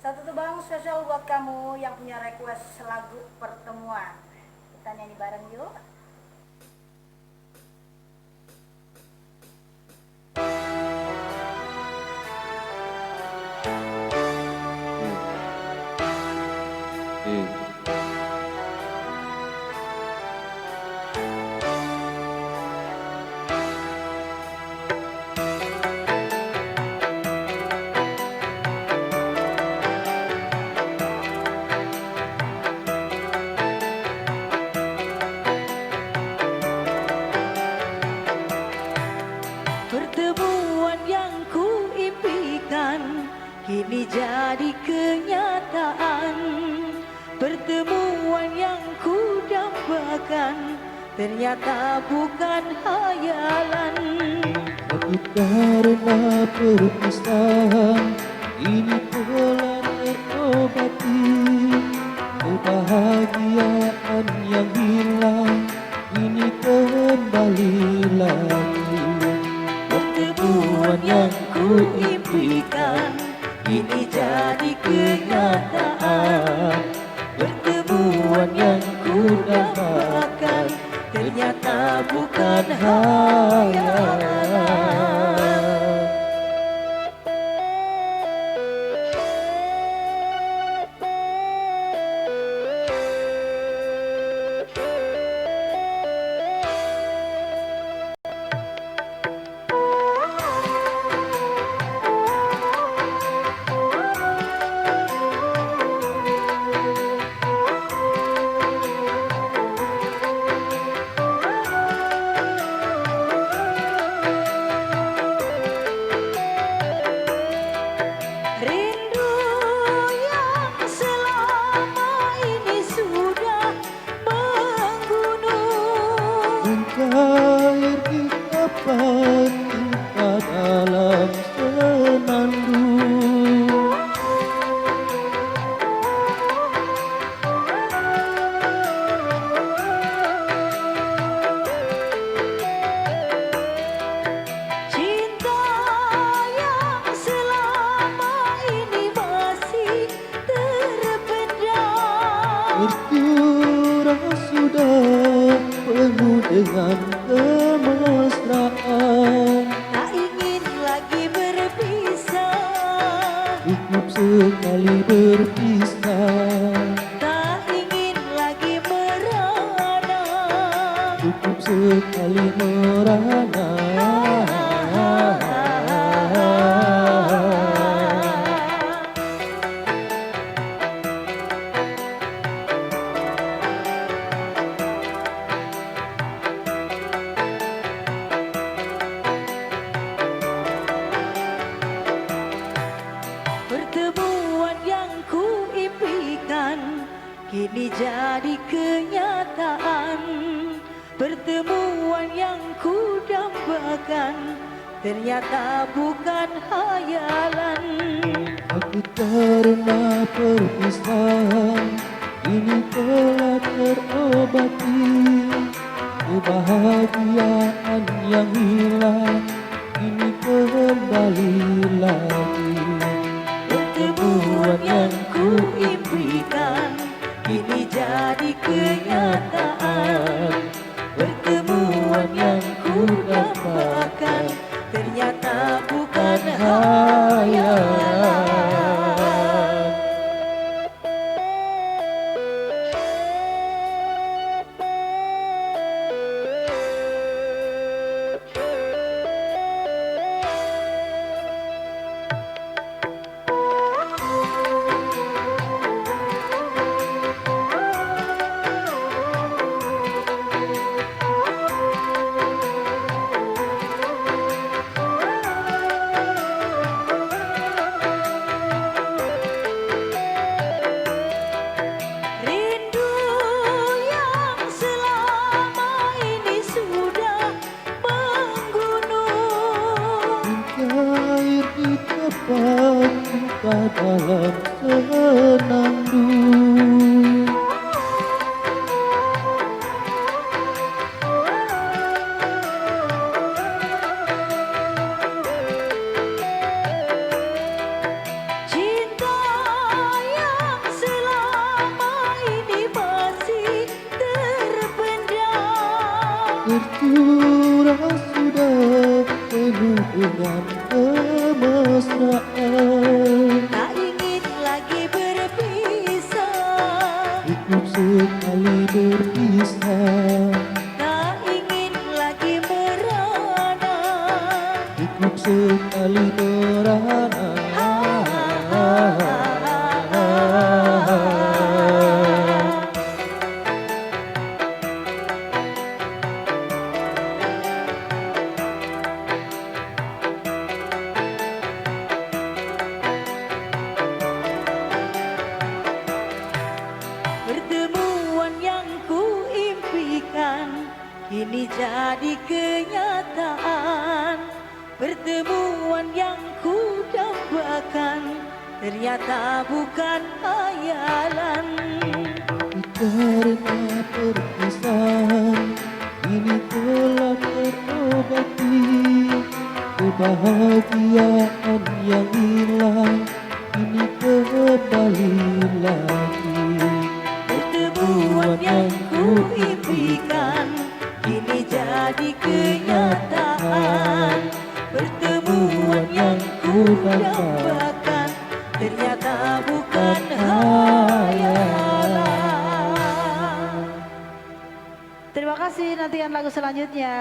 Satu tuh bang spesial buat kamu yang punya request lagu pertemuan. Kita nyanyi bareng yuk. Pertemuan yang kuimpikan kini jadi kenyataan. Pertemuan yang kudambakan ternyata bukan hayalan. Tapi karena perpisahan ini telah terobati, kebahagiaan yang hilang ini kembali lagi. Pertemuan yang kuimpikan kini jadi kenyataan. Pertemuan yang kudambakan ternyata bukan hayalan. Rindu yang selama ini sudah menggunung, Mencair di kapan kita dalam senandung. cinta yang selama ini masih terpendam. Tercurah sudah penuh dengan kemesraan. Tak ingin lagi berpisah, Cukup sekali berpisah, tak ingin lagi merana. cukup sekali merana. Pertemuan yang kuimpikan kini jadi kenyataan. Pertemuan yang kudambakan ternyata bukan hayalan. Tapi karena perpisahan ini telah terobati, kebahagiaan yang hilang ini kembali lagi. Pertemuan yang kuimpikan kini jadi kenyataan. Pertemuan yang kudambakan ternyata bukan hayalan. Rindu yang selama ini sudah menggunung, Mencair di kapan kita dalam senandung. cinta mesraan, tak ingin lagi berpisah, cukup sekali berpisah, tak ingin lagi merana. cukup sekali merana. Pertemuan yang ku impikan kini jadi kenyataan. Pertemuan yang ku dambakan ternyata bukan hayalan. Karena perpisahan ini telah terobati, kebahagiaan yang hilang ini kembali lagi. Pertemuan yang ku impikan kini jadi kenyataan. Pertemuan yang ku dambakan ternyata bukan hayalan. Terima kasih, nantikan lagu selanjutnya.